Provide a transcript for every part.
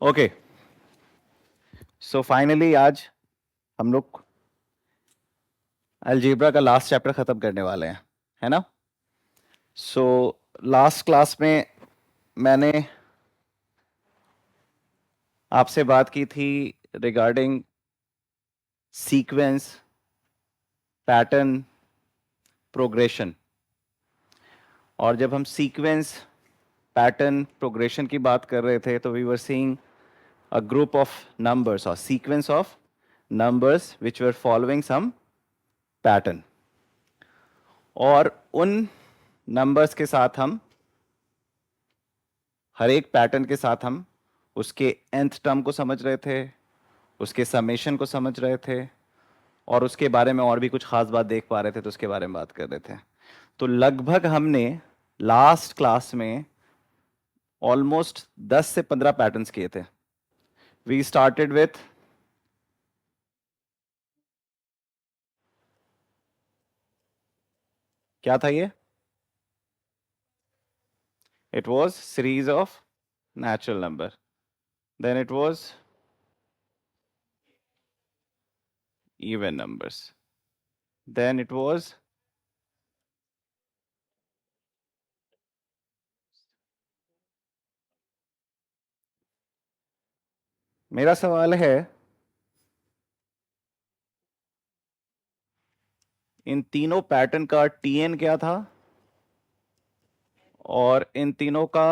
Okay, so finally आज हम लोग अलजेब्रा का लास्ट चैप्टर खत्म करने वाले हैं, है ना। सो लास्ट क्लास में मैंने आपसे बात की थी रिगार्डिंग सीक्वेंस, पैटर्न, प्रोग्रेशन। और जब हम सीक्वेंस, पैटर्न, प्रोग्रेशन की बात कर रहे थे तो we were seeing a group of numbers or sequence of numbers which were following some pattern, और उन नंबर्स के साथ हम हर एक पैटर्न के साथ हम उसके nth टर्म को समझ रहे थे, उसके समेशन को समझ रहे थे, और उसके बारे में और भी कुछ खास बात देख पा रहे थे, तो उसके बारे में बात कर रहे थे। तो लगभग हमने लास्ट क्लास में ऑलमोस्ट 10 से 15 पैटर्न्स किए थे। वी स्टार्टेड विथ क्या था ये? It was series of natural number. Then it was even numbers. Then it was मेरा सवाल है, इन तीनों पैटर्न का टीएन क्या था और इन तीनों का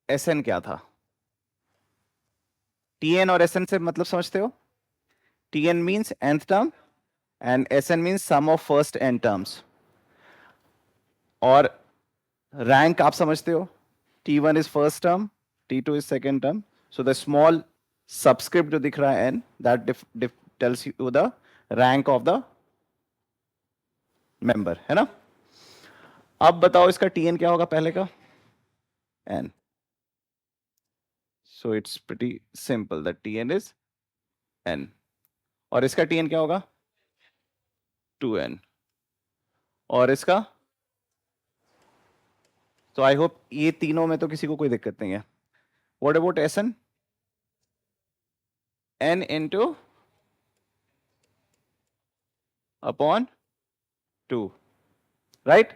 एसएन क्या था? टीएन और एसएन से मतलब समझते हो? TN means nth term and SN means sum of first n terms. और रैंक आप समझते हो, T1 is first term, T2 is second term. So the small subscript जो दिख रहा है n, that tells you the rank of the member, है ना। अब बताओ इसका टीएन क्या होगा पहले का? n. So it's pretty simple that tn is n. और इसका tn क्या होगा? 2n. और इसका? तो आई होप ये तीनों में तो किसी को कोई दिक्कत नहीं है। What about Sn? n into upon 2, right?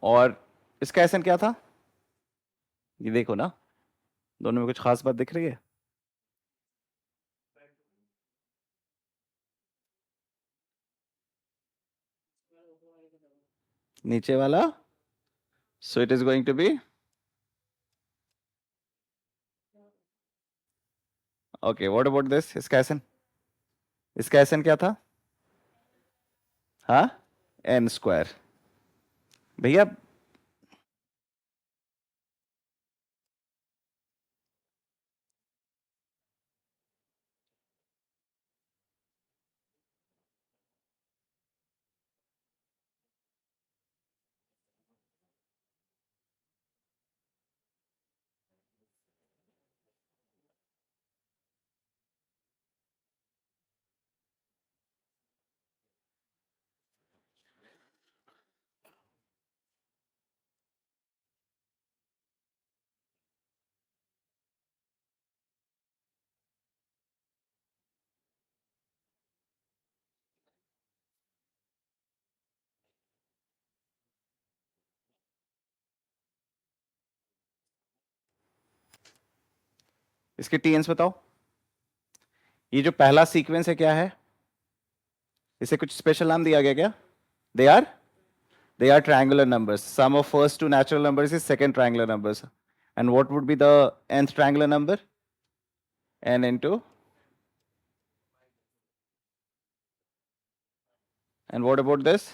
और इसका Sn क्या था? ये देखो ना, दोनों में कुछ खास बात दिख रही है? नीचे वाला, so it is going to be okay. What about this? इसका Sn? इसका Sn क्या था? हाँ, n स्क्वायर। भैया इसके टीएन्स बताओ। ये जो पहला सीक्वेंस है क्या है? इसे कुछ स्पेशल नाम दिया गया क्या? They are triangular numbers. Sum of first two natural numbers is second triangular numbers. And what would be the nth triangular number? N into. And what about this?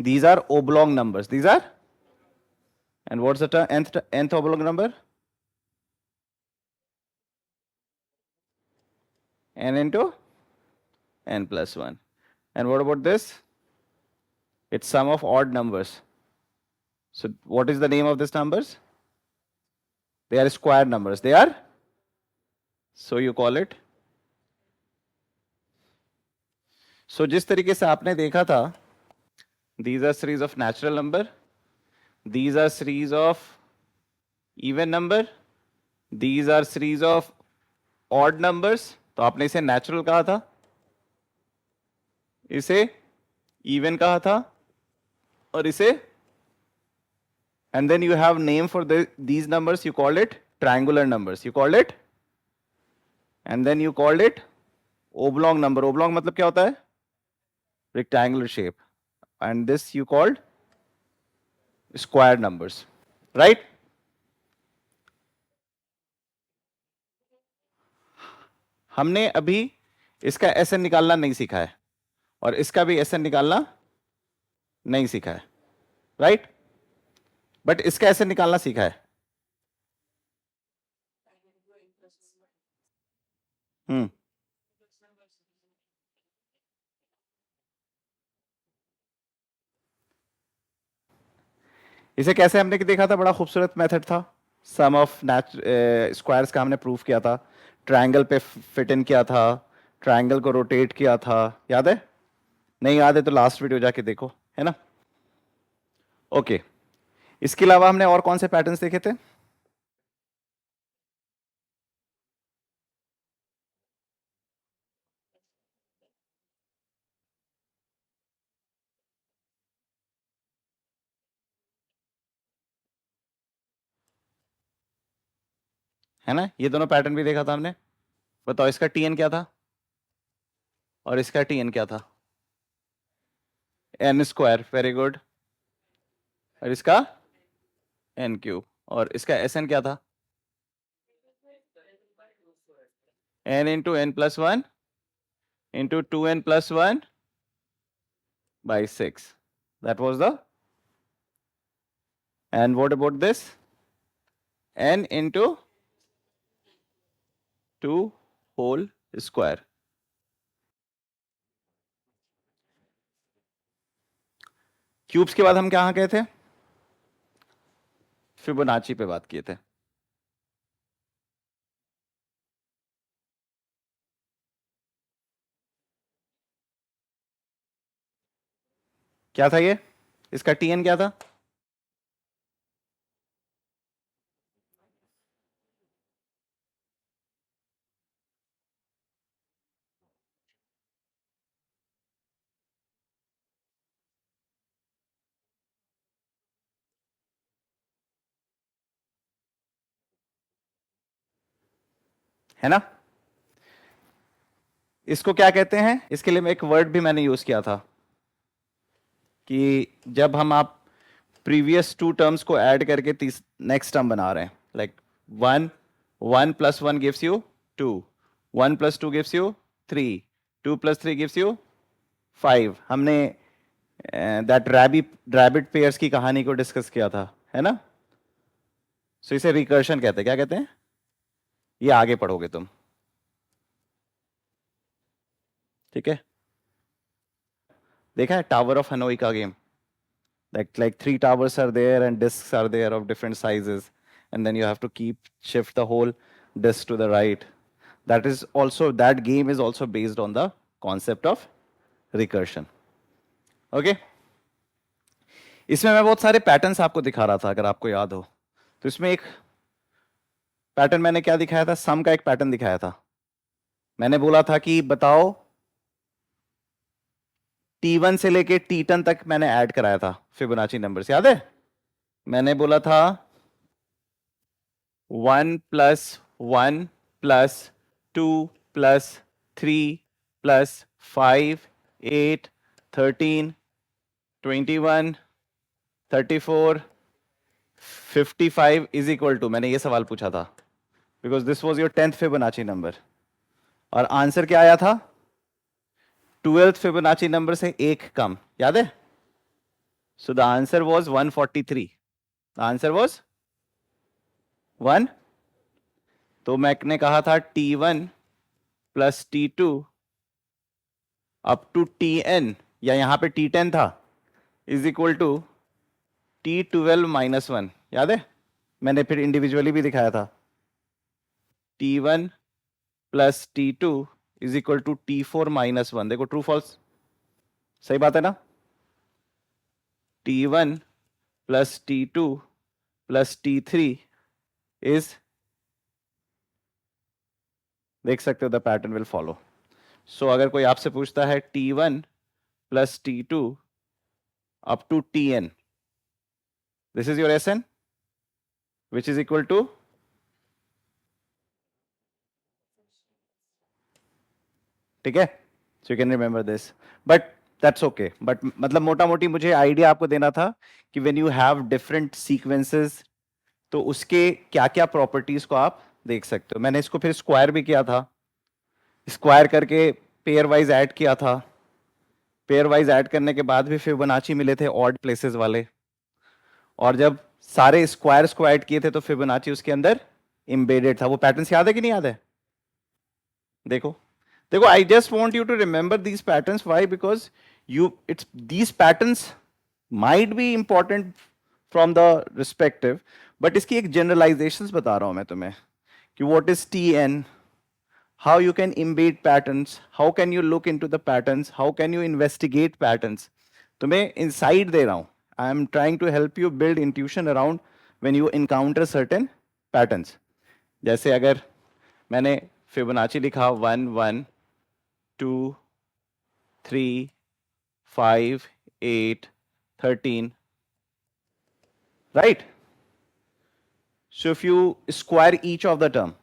These are oblong numbers. These are. And what's the nth oblong number? N into n plus 1. And what about this? It's sum of odd numbers. So what is the name of these numbers? They are square numbers. They are. So you call it. So जिस तरीके से आपने देखा था, these are series of natural number. These are series of even number, these R series of odd numbers, तो आपने इसे natural कहा था, इसे इवन कहा था, और इसे, and then you have name for these numbers, you called it triangular numbers, you called it, and then you called it oblong number. Oblong मतलब क्या होता है? Rectangular shape, and this you called square numbers, right? हमने अभी इसका SN निकालना नहीं सीखा है और इसका भी SN निकालना नहीं सीखा है, राइट? बट इसका SN निकालना सीखा है। हम्म, इसे कैसे हमने देखा था? बड़ा खूबसूरत मेथड था, सम ऑफ स्क्वायर्स का हमने प्रूफ किया था, ट्रायंगल पे फिट इन किया था, ट्रायंगल को रोटेट किया था, याद है? नहीं याद है तो लास्ट वीडियो जाके देखो, है ना? ओके, इसके अलावा हमने और कौन से पैटर्न्स देखे थे? है ना, ये दोनों पैटर्न भी देखा था हमने। बताओ इसका टीएन क्या था और इसका टीएन क्या था? N square, very good. और इसका एन क्यूब, और इसका एस एन क्या था? N into N plus one into two N plus one by 6. That was the, and what about this? N into 2 whole square. Cubes के बाद हम कहाँ गए थे? फिबोनाची पे बात किए थे। क्या था ये? इसका टीएन क्या था? है ना? इसको क्या कहते हैं? इसके लिए मैं एक वर्ड भी मैंने यूज किया था कि जब हम आप प्रीवियस टू टर्म्स को ऐड करके नेक्स्ट टर्म बना रहे हैं, like one, one plus one gives you two, one plus two gives you three, two plus three gives you five. हमने दैट रैबिट पेयर्स की कहानी को डिस्कस किया था, है ना? सो इसे रिकर्शन कहते हैं। क्या कहते हैं? ये आगे पढ़ोगे तुम, ठीक है? देखा है टावर ऑफ हनोई का game? like three towers are there and discs are there of different sizes, and then you have to shift the whole disk to the right. That is also, that game is also based on the concept of recursion. Okay, इसमें मैं बहुत सारे patterns आपको दिखा रहा था, अगर आपको याद हो तो। इसमें एक पैटर्न मैंने क्या दिखाया था? सम का एक पैटर्न दिखाया था। मैंने बोला था कि बताओ T1 से लेके T10 तक मैंने ऐड कराया था फिबोनाची नंबर्स, याद है? मैंने बोला था 1 plus 1 plus 2 plus 3 plus 5 8 13 21 34 55 is equal to, मैंने ये सवाल पूछा था because this was your 10th Fibonacci number, और आंसर क्या आया था? 12th फिबोनाची नंबर से एक कम, याद है? So the answer was 143। The answer was 1, तो मैंने कहा था T1 plus T2 up to Tn, या यहां पे T10 था, is equal to T12 minus one, याद है? मैंने फिर इंडिविजुअली भी दिखाया था। T1 plus T2 is equal to T4 minus one. देखो ट्रू फॉल्स, सही बात है ना? T1 plus T2 plus T3 is, देख सकते हो द पैटर्न विल फॉलो. सो अगर कोई आपसे पूछता है T1 plus T2 up to Tn, this is your Sn, which is equal to, ठीक है, सो you can remember this, but that's okay. But मतलब मोटा मोटी मुझे आइडिया आपको देना था कि when you have different sequences तो उसके क्या क्या प्रॉपर्टीज को आप देख सकते हो. मैंने इसको फिर स्क्वायर भी किया था, स्क्वायर करके पेयर वाइज ऐड किया था. पेयर वाइज ऐड करने के बाद भी फिबोनाची मिले थे ऑड प्लेसेस वाले, और जब सारे स्क्वायर्स को ऐड किए थे तो फिबोनाची उसके अंदर एम्बेडेड था. वो पैटर्न्स याद है कि नहीं याद है? देखो देखो, I just want you to remember these patterns. Why? Because you it's these patterns might be important from the respective, but इसकी एक जनरलाइजेशंस बता रहा हूं मैं तुम्हें कि what is Tn, how you can embed patterns, how can you look into the patterns, how can you investigate patterns. तुम्हें insight दे रहा हूं. I am trying to help you build intuition around when you encounter certain patterns. जैसे अगर मैंने Fibonacci लिखा 1 1 2 3 5 8 13, right? So if you square each of the term,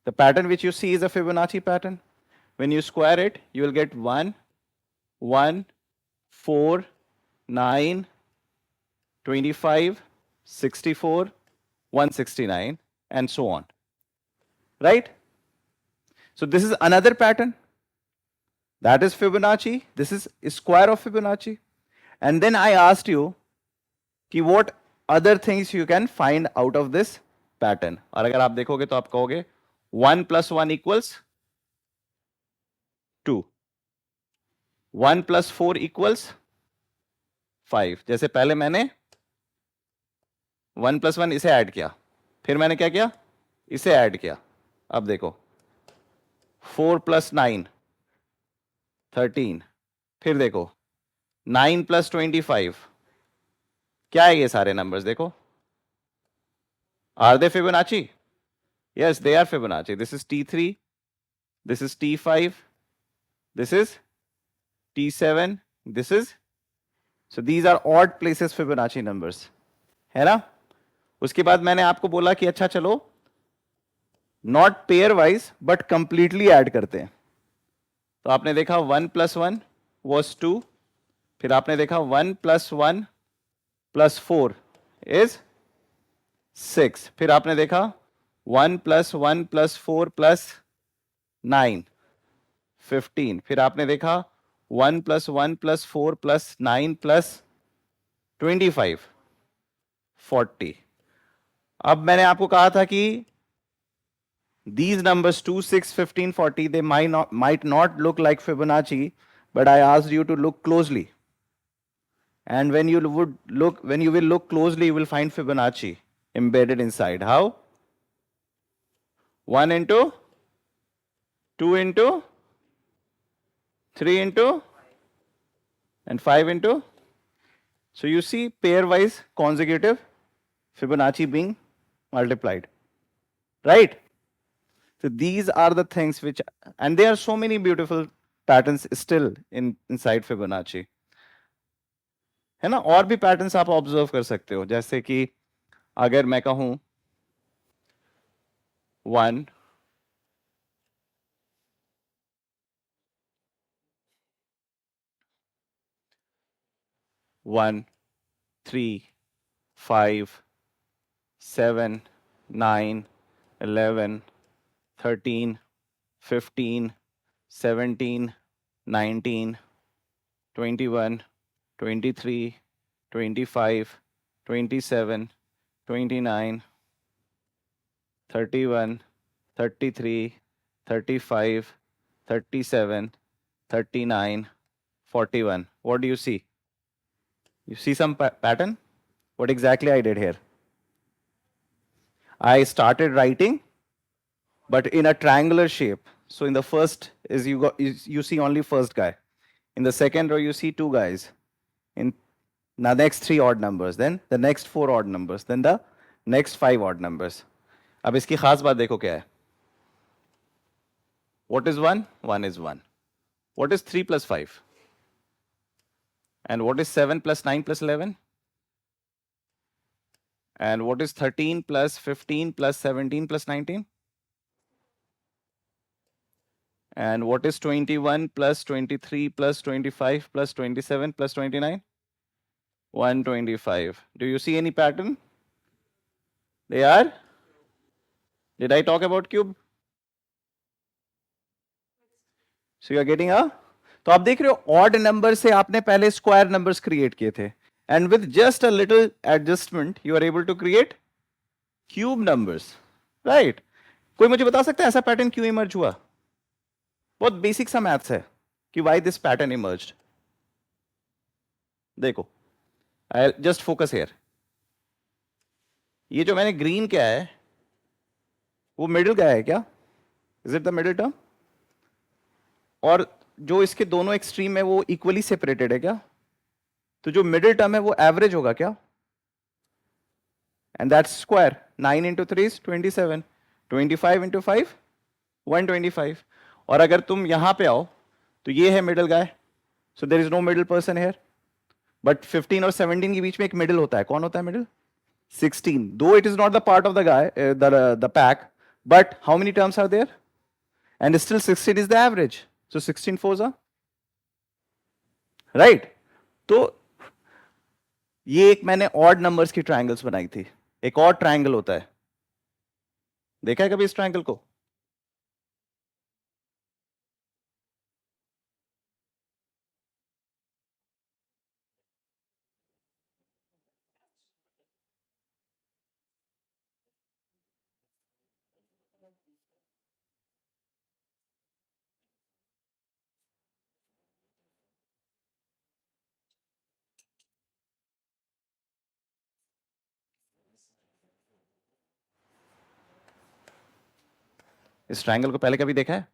the pattern which you see is a Fibonacci pattern. When you square it, you will get 1 1 4 9 25 64 169 and so on, right? So this is another pattern, that is Fibonacci. This is square of Fibonacci. And then I asked you कि what other things you can find out of this pattern. और अगर आप देखोगे तो आप कहोगे 1 plus 1 equals 2, 1 plus 4 equals 5. जैसे पहले मैंने 1 plus 1 इसे ऐड किया, फिर मैंने क्या किया, इसे ऐड किया. अब देखो 4 plus 9 13, फिर देखो 9 plus 25, क्या है ये सारे नंबर्स देखो. Are they Fibonacci? Yes, they are Fibonacci. This is T3, this is T5, this is T7, this is, so these are odd places Fibonacci numbers, है ना? उसके बाद मैंने आपको बोला कि अच्छा चलो not pair wise but completely add करते हैं. तो आपने देखा 1 plus 1 was 2, फिर आपने देखा 1 plus 1 plus 4 is 6, फिर आपने देखा 1 plus 1 plus 4 plus 9 15, फिर आपने देखा 1 plus 1 plus 4 plus 9 plus 25 40. अब मैंने आपको कहा था कि these numbers 2 6 15 40 they might not look like Fibonacci, but I asked you to look closely, and when you will look closely you will find Fibonacci embedded inside. How? 1 into 2 into 3 into and 5 into, so you see pairwise consecutive Fibonacci being multiplied, right? So these are the things which, and there are so many beautiful patterns still inside Fibonacci, है ना? और भी patterns आप observe कर सकते हो, जैसे कि अगर मैं कहूं 1 1 3 5 7 9 11 13 15 17 19 21 23 25 27 29 31 33 35 37 39 41. What do you see? You see some pattern? What exactly I did here? I started writing, but in a triangular shape. So in the first is you see only first guy. In the second row you see two guys. In Now next 3 odd numbers, then the next 4 odd numbers, then the next 5 odd numbers. अब इसकी खास बात देखो क्या है. What is 1? 1 is 1. What is 3 plus 5? And what is 7 plus 9 plus 11? And what is 13 plus 15 plus 17 plus 19? And what is 21 plus 23 plus 25 plus 27 plus 29? 125. Do you see any pattern? They are? Did I talk about cube? So you are getting a? तो आप देख रहे हो odd number से आपने पहले square numbers create किए थे and with just a little adjustment you are able to create cube numbers, right? कोई मुझे बता सकता है ऐसा पैटर्न क्यों इमर्ज हुआ? बहुत बेसिक सा मैथ्स है कि व्हाई दिस पैटर्न इमर्ज्ड. देखो, आई जस्ट फोकस हियर. ये जो मैंने ग्रीन किया है वो मिडिल का है क्या? Is it the middle term? और जो इसके दोनों एक्सट्रीम है वो इक्वली सेपरेटेड है क्या? तो जो मिडिल टर्म है वो एवरेज होगा क्या? And that's square. 9 into 3 is 27. 25 into 5 125. और अगर तुम यहां पे आओ तो ये है middle guy. So there is no middle person here. But 15 और 17 के बीच में एक मिडिल होता है. कौन होता है middle? 16. Though it is not the part of the guy, the pack, but how many terms are there? And still 16 is the average. So 16 fours are right. तो ये एक मैंने ऑड नंबर्स की ट्रायंगल्स बनाई थी. एक और ट्रायंगल होता है, देखा है कभी इस ट्रायंगल को? इस ट्रायंगल को पहले कभी देखा है?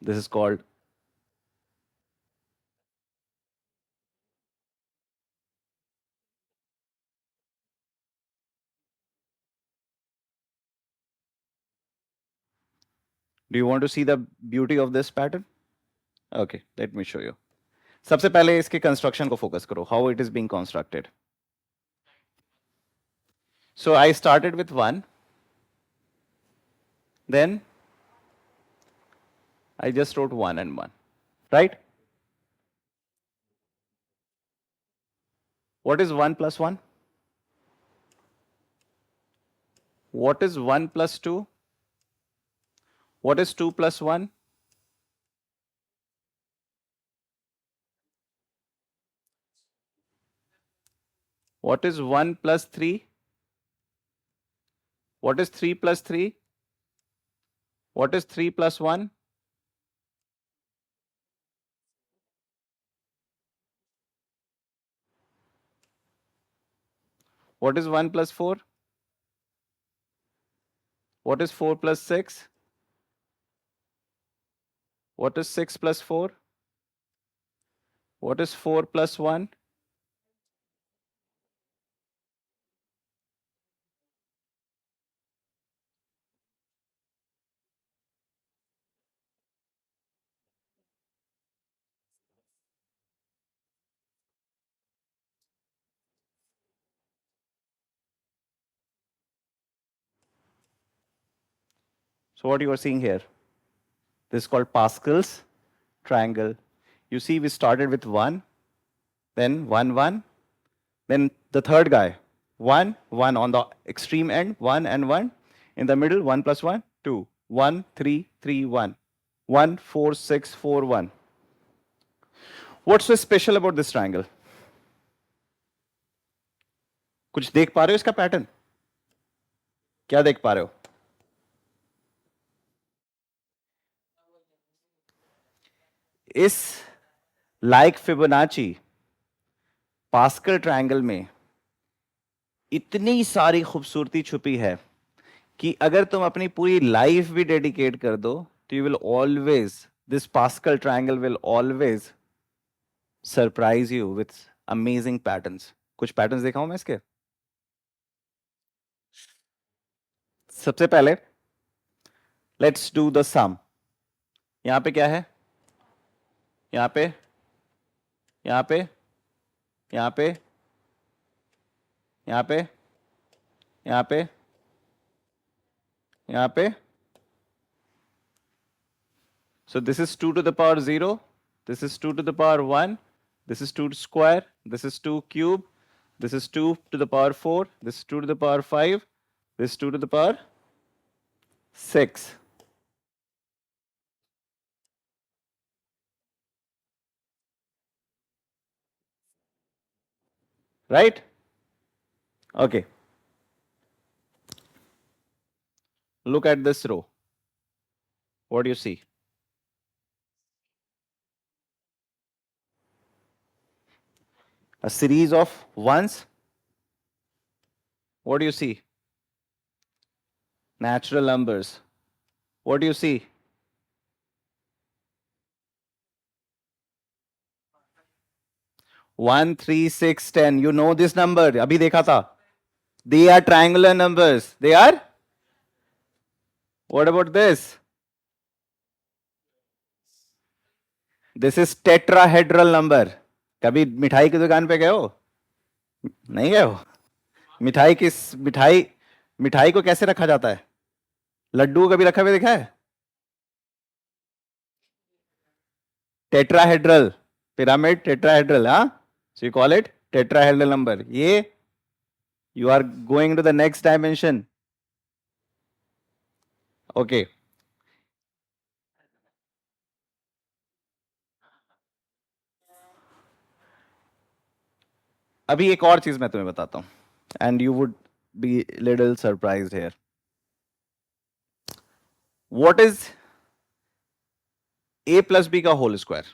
This is called Do you want to see the beauty of this pattern? Okay, let me show you. सबसे पहले इसके कंस्ट्रक्शन को फोकस करो, how it is being constructed. So I started with 1, then I just wrote 1 and 1, right? What is 1 plus 1? What is 1 plus 2? What is 2 plus 1? What is 1 plus 3? What is 3 plus 3? What is 3 plus 1? What is 1 plus 4? What is 4 plus 6? What is 6 plus 4? What is 4 plus 1? So what you are seeing here, this is called Pascal's triangle. You see we started with 1, then 1, 1, then the third guy, 1, 1 on the extreme end, 1 and 1. In the middle, 1 plus 1, 2. 1, 3, 3, 1. 1, 4, 6, 4, 1. What's so special about this triangle? कुछ देख पा रहे हो इसका pattern? क्या देख पा रहे हो? इस लाइक फिबोनाची पास्कल ट्रायंगल में इतनी सारी खूबसूरती छुपी है कि अगर तुम अपनी पूरी लाइफ भी डेडिकेट कर दो तो you will always, this pascal triangle will always surprise you with amazing patterns. कुछ पैटर्न्स देखा हूं मैं इसके। सबसे पहले लेट्स डू द सम। यहां पे क्या है, यहां पे, यहां पे, यहां पे, यहां पे, यहां पे, यहां पे। So this is 2 to the power 0, this is 2 to the power 1, this is 2 square, this is 2 cube, this is 2 to the power 4, this is 2 to the power 5, this is 2 to the power 6. Right? Okay. Look at this row. What do you see? A series of ones. What do you see? Natural numbers. What do you see? One, 3, 6, 10. You know this number. अभी देखा था. They are triangular numbers. They are? What about this? This is tetrahedral number. कभी मिठाई की दुकान पे गए हो? नहीं गए हो? मिठाई मिठाई को कैसे रखा जाता है? लड्डू कभी रखा हुआ देखा है? टेट्राहेड्रल पिरामिड, टेट्राहेड्रल, हाँ, so you call it tetrahedral number. ये you are going to the next dimension. Okay, अभी एक और चीज मैं तुम्हें बताता हूं and you would be little surprised here. What is a plus B का whole square?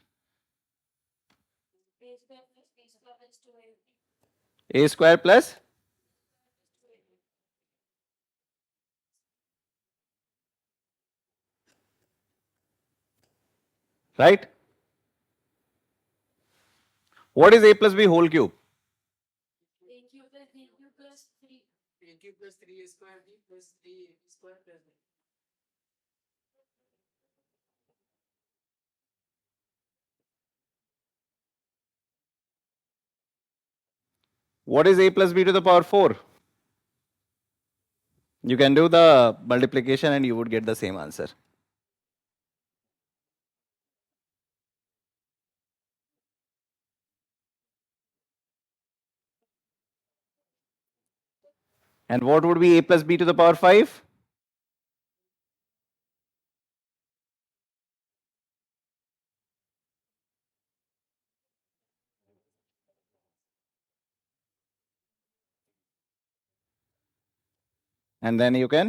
A square plus right. What is a plus B whole cube? What is a plus b to the power 4? You can do the multiplication and you would get the same answer. And what would be a plus b to the power 5? And then you can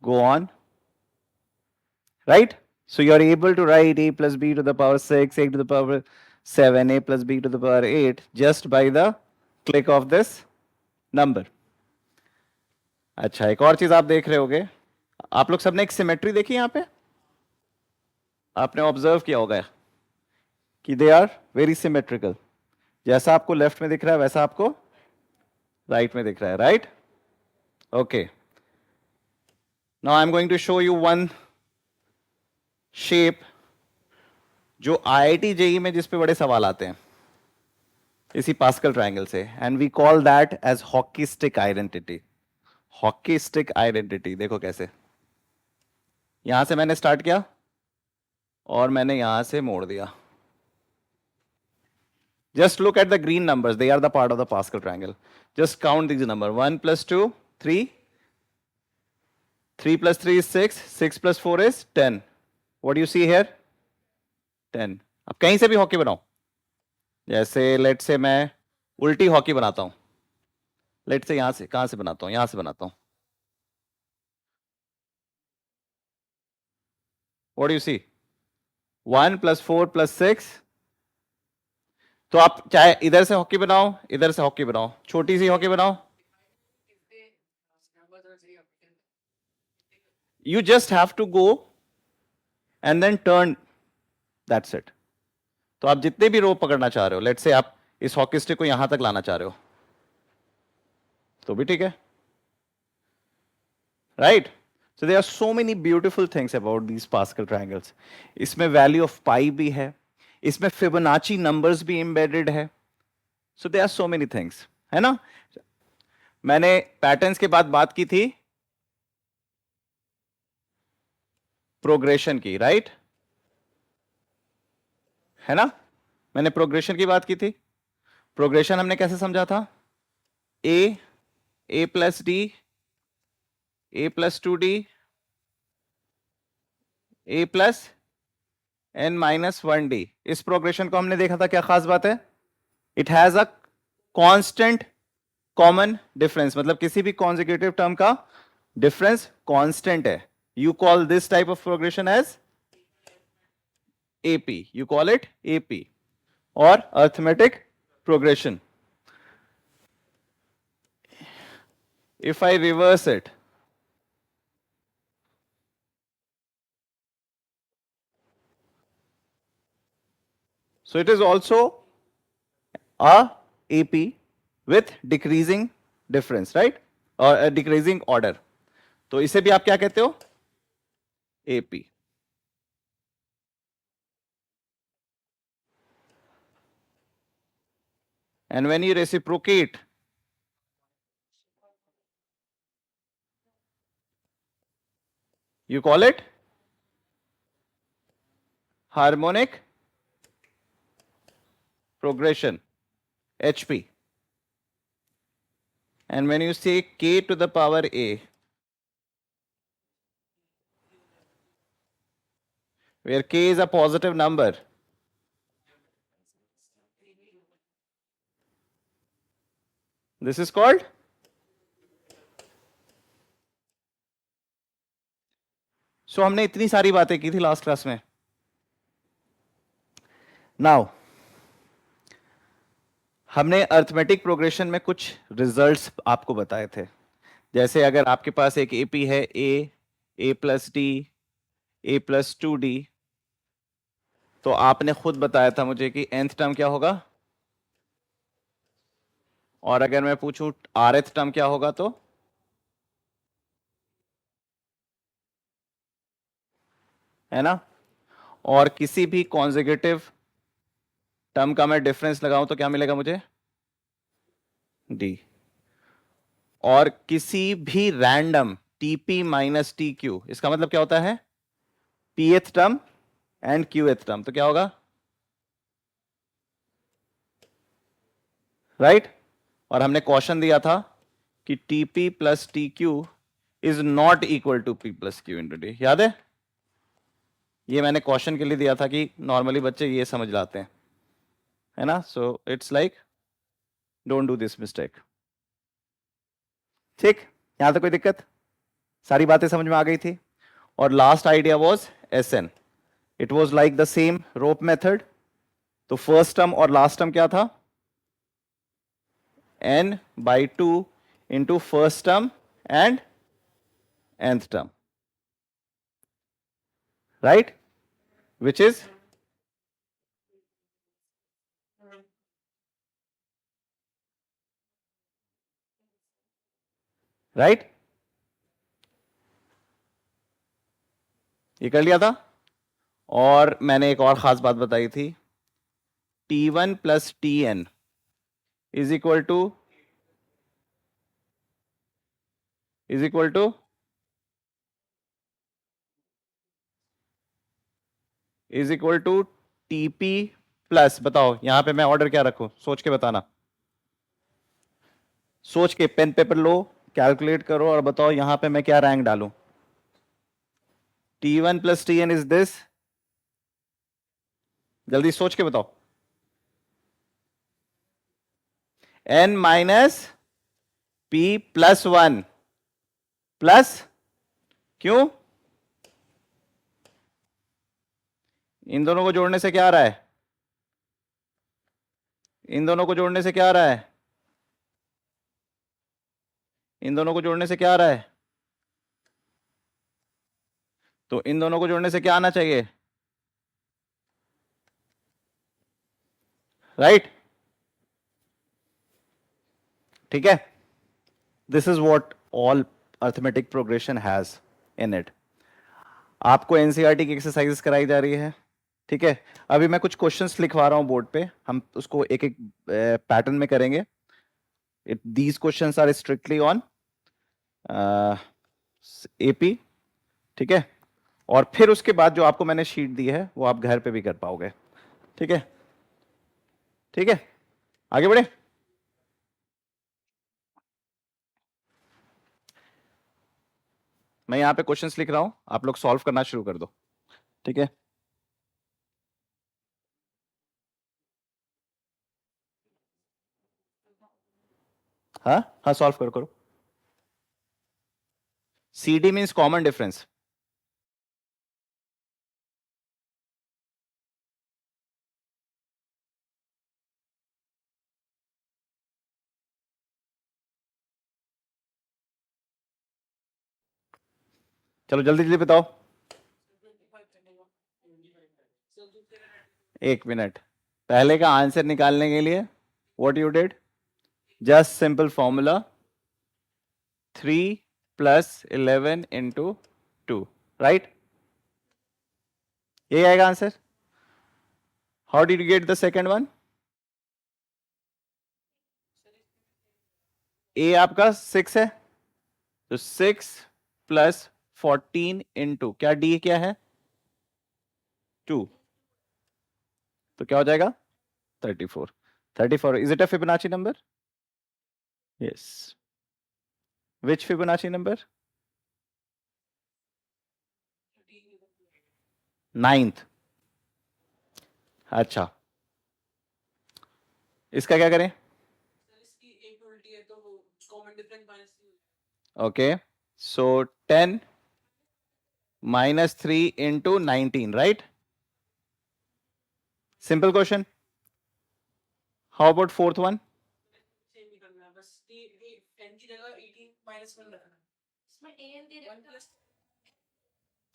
go on, right? So you are able to write a plus b to the power 6, a to the power 7, a plus b to the power 8 just by the click of this number. अच्छा, एक और चीज आप देख रहे होगे, आप लोग सबने एक सिमेट्री देखी यहां पे, आपने ऑब्जर्व किया होगा कि दे आर वेरी सिमेट्रिकल। जैसा आपको लेफ्ट में दिख रहा है वैसा आपको राइट में दिख रहा है, right? Okay, now I am going to show you one shape जो आईआईटी जेई में जिस पे बड़े सवाल आते हैं इसी पास्कल ट्रायंगल से, and we call that as hockey stick identity. Hockey stick identity देखो कैसे, यहां से मैंने स्टार्ट किया और मैंने यहां से मोड़ दिया। Just look at the green numbers, they are the part of the Pascal triangle. Just count these numbers, 1 plus 2, 3, 3 plus 3 is 6, 6 plus 4 is 10. What do you see here? 10. अब कहीं से भी हॉकी बनाओ, जैसे लेट से मैं उल्टी हॉकी बनाता हूं, लेट से यहां से, कहां से बनाता हूं, यहां से बनाता हूं। What do you see? 1 plus 4 plus 6. तो आप चाहे इधर से हॉकी बनाओ, इधर से हॉकी बनाओ, छोटी सी हॉकी बनाओ, You just have to go and then turn, that's it. तो आप जितने भी रो पकड़ना चाह रहे हो, लेट्स से आप इस हॉकी स्टिक को यहां तक लाना चाह रहे हो, तो भी ठीक है, right? So there are so many beautiful things about these Pascal triangles. इसमें value of pi भी है, इसमें Fibonacci numbers भी embedded है. So there are so many things, है ना? मैंने पैटर्न्स के बाद बात की थी प्रोग्रेशन की, राइट? है ना? मैंने प्रोग्रेशन की बात की थी. प्रोग्रेशन हमने कैसे समझा था? ए प्लस डी, ए प्लस 2d, ए प्लस n माइनस 1d. इस प्रोग्रेशन को हमने देखा था, क्या खास बात है? It has a constant common difference, मतलब किसी भी कॉन्जिक्यूटिव टर्म का डिफरेंस कांस्टेंट है. You call this type of progression as AP. You call it AP or arithmetic progression. If I reverse it, so it is also a AP with decreasing difference, right? Or a decreasing order. तो इसे भी आप क्या कहते हो? AP. And when you reciprocate, you call it harmonic progression, HP. And when you say k to the power a, where k is a positive number, this is called सो हमने इतनी सारी बातें की थी लास्ट क्लास में. Now हमने arithmetic progression में कुछ रिजल्ट्स आपको बताए थे. जैसे अगर आपके पास एक एपी है, A plus D, A plus 2d, तो आपने खुद बताया था मुझे कि nth टर्म क्या होगा, और अगर मैं पूछूं rth टर्म क्या होगा, तो है ना? और किसी भी कॉन्जिक्यूटिव टर्म का मैं डिफरेंस लगाऊं तो क्या मिलेगा मुझे? d. और किसी भी random TP minus T Q, इसका मतलब क्या होता है? pth term and qth term, तो क्या होगा? राइट? और हमने क्वेश्चन दिया था कि TP plus T Q is not equal to P plus Q into D. याद है? ये मैंने क्वेश्चन के लिए दिया था कि नॉर्मली बच्चे ये समझ लाते हैं, है ना? So it's like don't do this mistake. ठीक, यहां तक कोई दिक्कत? सारी बातें समझ में आ गई थी. और last idea was SN. It was like the same rope method. तो फर्स्ट टर्म और लास्ट टर्म क्या था? n/2 into first term and nth term, right? Which is right? ये कर लिया था. और मैंने एक और खास बात बताई थी, T1 plus Tn is equal to TP plus, बताओ यहां पे मैं ऑर्डर क्या रखूं, सोच के बताना. सोच के पेन पेपर लो, कैलकुलेट करो और बताओ यहां पे मैं क्या रैंक डालूं. T1 plus Tn is this. जल्दी सोच के बताओ. n minus p plus 1 plus, क्यों? इन दोनों को जोड़ने से क्या आ रहा है? इन दोनों को जोड़ने से क्या आ रहा है? इन दोनों को जोड़ने से क्या आ रहा है? तो इन दोनों को जोड़ने से क्या आना चाहिए, राइट? ठीक है, this is what all arithmetic progression has in it. आपको एनसीईआरटी की एक्सरसाइजेस कराई जा रही है, ठीक है? अभी मैं कुछ क्वेश्चंस लिखवा रहा हूं बोर्ड पे, हम उसको एक एक पैटर्न में करेंगे। These questions are strictly on AP, ठीक है? और फिर उसके बाद जो आपको मैंने शीट दी है वो आप घर पे भी कर पाओगे, ठीक है? ठीक है, आगे बढ़े। मैं यहां पे क्वेश्चंस लिख रहा हूं, आप लोग सॉल्व करना शुरू कर दो, ठीक है? हाँ हाँ, सॉल्व करो करो। CD means common difference. चलो जल्दी जल्दी बताओ। 1 मिनट। पहले का आंसर निकालने के लिए what you did, just simple formula 3 + 11 × 2, right? ये आएगा answer. How did you get the second one? ए आपका 6 है, तो 6 + 14 × क्या, डी क्या है 2, तो क्या हो जाएगा 34। 34 is it a Fibonacci number? Yes. Which Fibonacci number? 9th। अच्छा, इसका क्या करें? Okay, so 10 - 3 × 19, right? Simple question. How about fourth one?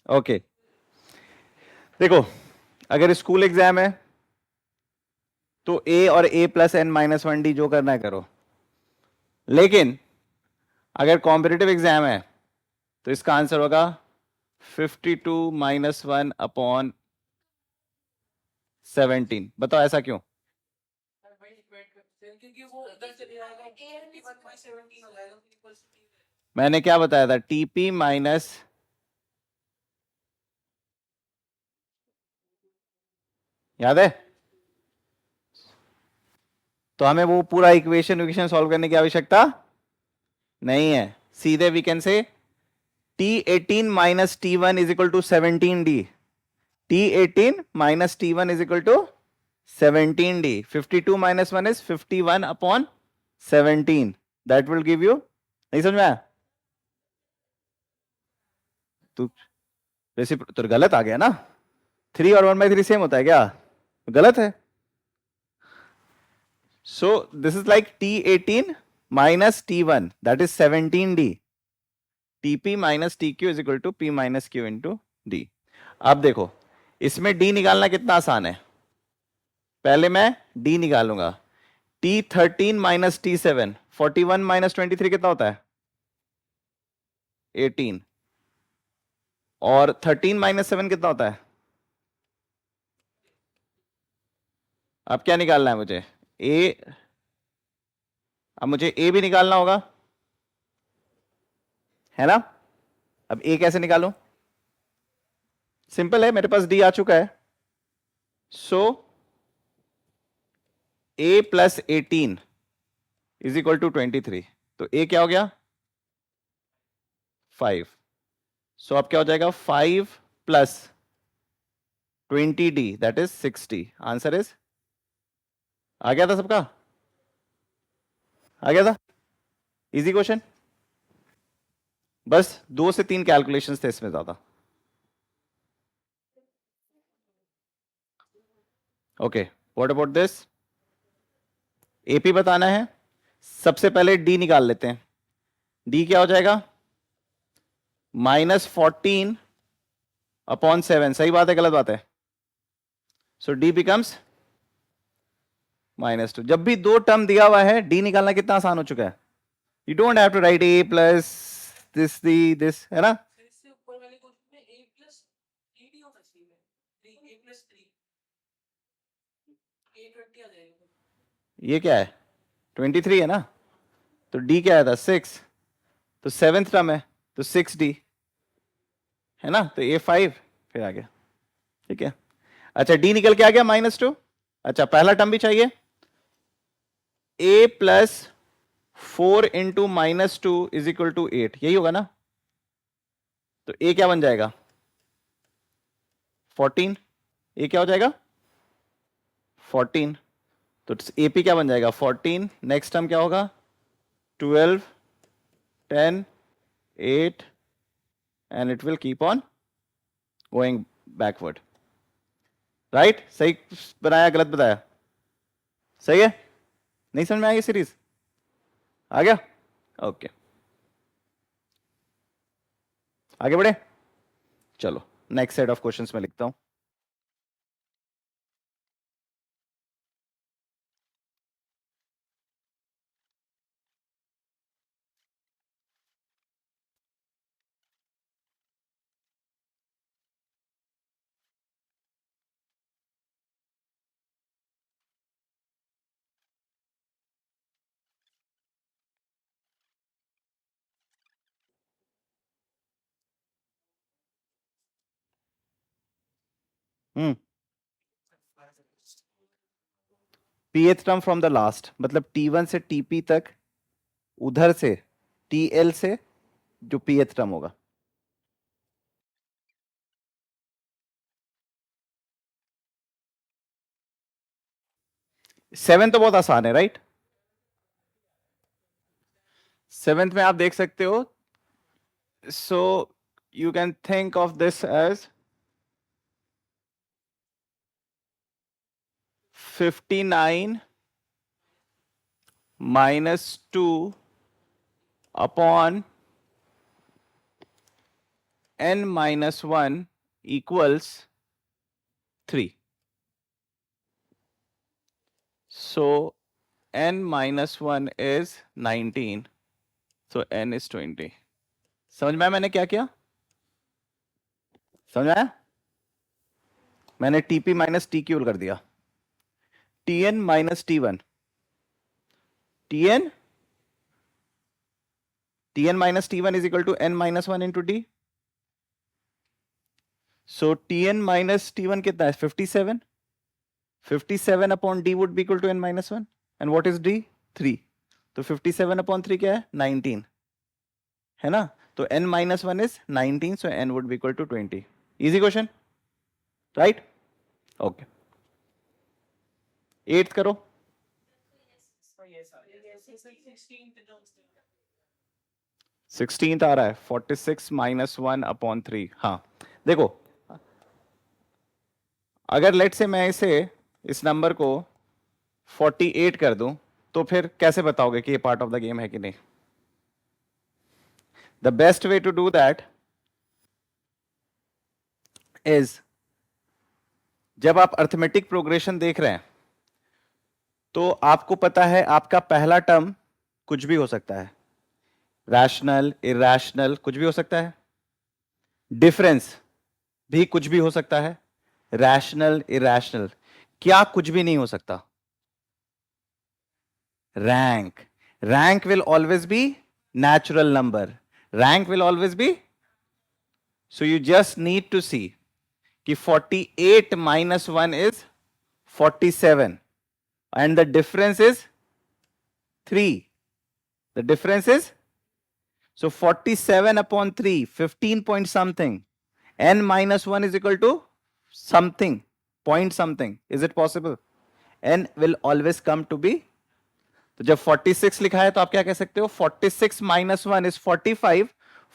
Okay, देखो, अगर स्कूल एग्जाम है तो A और A + n - 1D जो करना है करो, लेकिन अगर कॉम्पिटिटिव एग्जाम है तो इसका आंसर होगा 52 - 1/17। बताओ ऐसा क्यों? मैंने क्या बताया था, TP माइनस, याद है? तो हमें वो पूरा इक्वेशन सॉल्व करने की आवश्यकता नहीं है, सीधे we can say T18 - T1 = 17D। T18 - T1 = 17D। 52 - 1 is 51/17। That will give you, नहीं समझ में आया? तो गलत आ गया ना, 3 और 1/3 सेम होता है क्या? गलत है। So this is like T18 - T1, that is 17D। TP - TQ = P - Q × D। अब देखो, इसमें D निकालना कितना आसान है। पहले मैं D निकालूंगा। T13 - T7, 41 - 23 कितना होता है? 18। और 13 - 7 कितना होता है? अब क्या निकालना है मुझे? A, अब मुझे A भी निकालना होगा, है ना? अब A कैसे निकालूं? सिंपल है, मेरे पास D आ चुका है। सो A + 18 = 23। तो A क्या हो गया? 5। सो अब क्या हो जाएगा? 5 + 20D, that is 60। Answer is, आ गया था सबका? आ गया था? Easy question. बस 2 से 3 कैलकुलेशंस थे इसमें ज्यादा। Okay, what about this? AP बताना है। सबसे पहले डी निकाल लेते हैं। डी क्या हो जाएगा? -14 अपॉन 7, सही बात है गलत बात है? सो डी बिकम्स -2। जब भी दो टर्म दिया हुआ है डी निकालना कितना आसान हो चुका है। You don't have to write a plus this the this, है ना? ये क्या है? 23 है ना? तो डी क्या आया था? 6। तो सेवेंथ टर्म है तो 6d, है ना? तो a5 फिर आ गया। ठीक है, अच्छा डी निकल के आ गया -2। अच्छा पहला टर्म भी चाहिए, a plus 4 into -2 is equal to 8, यही होगा ना? तो a क्या बन जाएगा? 14। a क्या हो जाएगा? 14। तो ap क्या बन जाएगा? 14। नेक्स्ट टर्म क्या होगा? 12, 10, 8 and it will keep on going backward. Right? सही बनाया गलत बताया? सही है? नहीं समझ में आई ये सीरीज? आ गया? ओके, आगे बढ़े। चलो नेक्स्ट सेट ऑफ क्वेश्चंस में लिखता हूं। pth term from the last, मतलब t1 से tp तक, उधर से tl से जो pth टर्म होगा। सेवेंथ तो बहुत आसान है, राइट? सेवेंथ में आप देख सकते हो, so you can think of this as 59 -2 upon n-1 equals 3. So n-1 is 19. So n is 20. समझ में आया मैंने क्या किया? समझ में आया? मैंने TP माइनस TQ कर दिया। TN minus T1, TN minus T1 is equal to n minus 1 into D. So TN minus T1 कितना है? 57. 57 upon D would be equal to n minus 1. And what is D? 3. तो 57 upon 3 क्या है? 19, है ना? तो n minus 1 is 19, so n would be equal to 20. Easy question, right? Okay. 8th करो। 16th आ रहा है, 46 minus 1 upon 3। हाँ देखो, अगर लेट से मैं इस नंबर को 48 कर दूं तो फिर कैसे बताओगे कि ये पार्ट ऑफ द गेम है कि नहीं? The best way to do that is, जब आप अर्थमेटिक प्रोग्रेशन देख रहे हैं तो आपको पता है आपका पहला टर्म कुछ भी हो सकता है, रैशनल, इरैशनल, कुछ भी हो सकता है। डिफरेंस भी कुछ भी हो सकता है, रैशनल, इरैशनल। क्या कुछ भी नहीं हो सकता? Rank. Rank will always be natural number. Rank will always be. So you just need to see कि 48 minus 1 is 47 and the difference is 3. The difference is, so 47 upon 3, 15 point something. N minus 1 is equal to something, point something. Is it possible? N will always come to be. तो जब 46 लिखा है तो आप क्या कह सकते हो? 46 minus 1 is 45.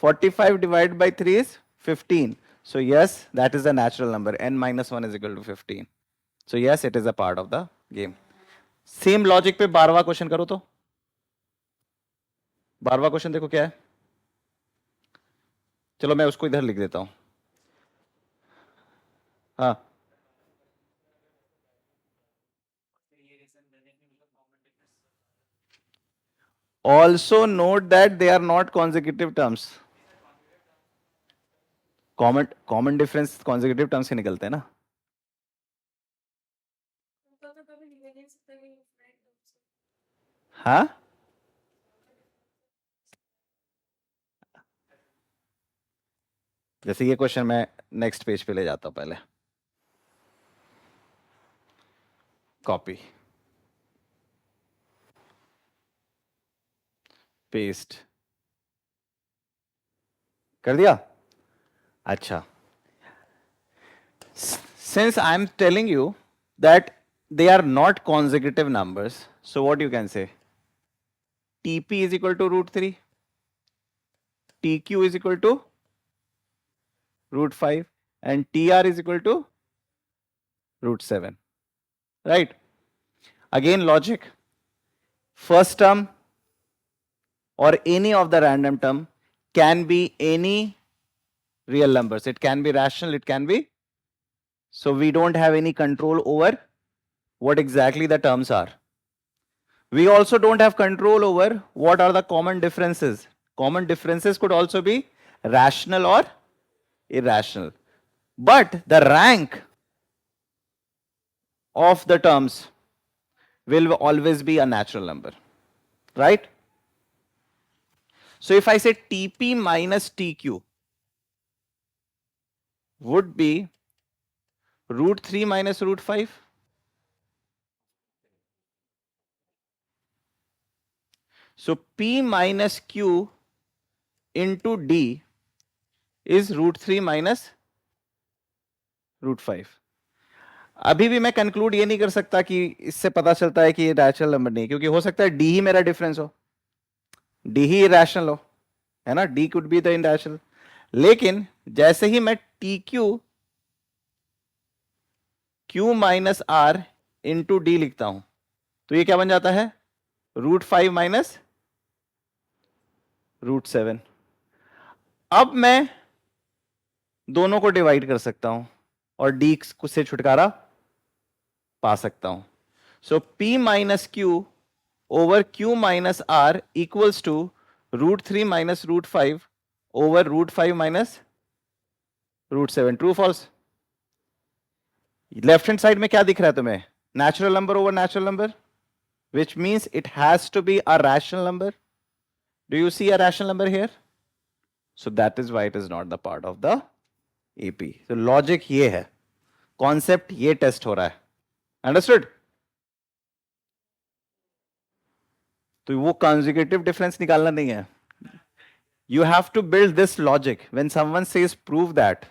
45 divided by 3 is 15. So yes, that is a natural number. N minus 1 is equal to 15. So yes, it is a part of the game. Same logic पे 12वां क्वेश्चन करो तो। 12वां क्वेश्चन देखो क्या है। चलो मैं उसको इधर लिख देता हूं। हाँ, also note that they are not consecutive terms. Common difference consecutive terms से निकलते हैं ना. हाँ, जैसे ये क्वेश्चन मैं नेक्स्ट पेज पे ले जाता हूं, पहले कॉपी पेस्ट कर दिया. अच्छा, since I am telling you that they are not consecutive numbers, so what you can say, TP is equal to root 3, TQ is equal to root 5, and TR is equal to root 7, right? Again logic, first term or any of the random term can be any real numbers. It can be rational, it can be, so we don't have any control over what exactly the terms are. We also don't have control over what are the common differences. Common differences could also be rational or irrational. But the rank of the terms will always be a natural number, right? So if I say TP minus TQ would be root 3 minus root 5. So P minus Q into D is root 3 minus root 5. अभी भी मैं conclude ये नहीं कर सकता कि इससे पता चलता है कि ये रैशनल नंबर नहीं, क्योंकि हो सकता है डी ही मेरा डिफरेंस हो, डी ही इरेशनल हो, है ना, D could be the irrational. लेकिन जैसे ही मैं T Q minus R into D लिखता हूं तो ये क्या बन जाता है, रूट 5 माइनस रूट 7. अब मैं दोनों को डिवाइड कर सकता हूं और डी से छुटकारा पा सकता हूं. सो P minus Q over Q minus R equals to root 3 minus root 5 over root 5 minus root 7. True, false? Left hand side में क्या दिख रहा है तुम्हें? Natural number over natural number, which means it has to be a rational number. Do you see a rational number here? So that is why it is not the part of the AP. So logic ये है, concept ये test हो रहा है. Understood? तो वो consecutive difference निकालना नहीं है. You have to build this logic. When someone says prove that,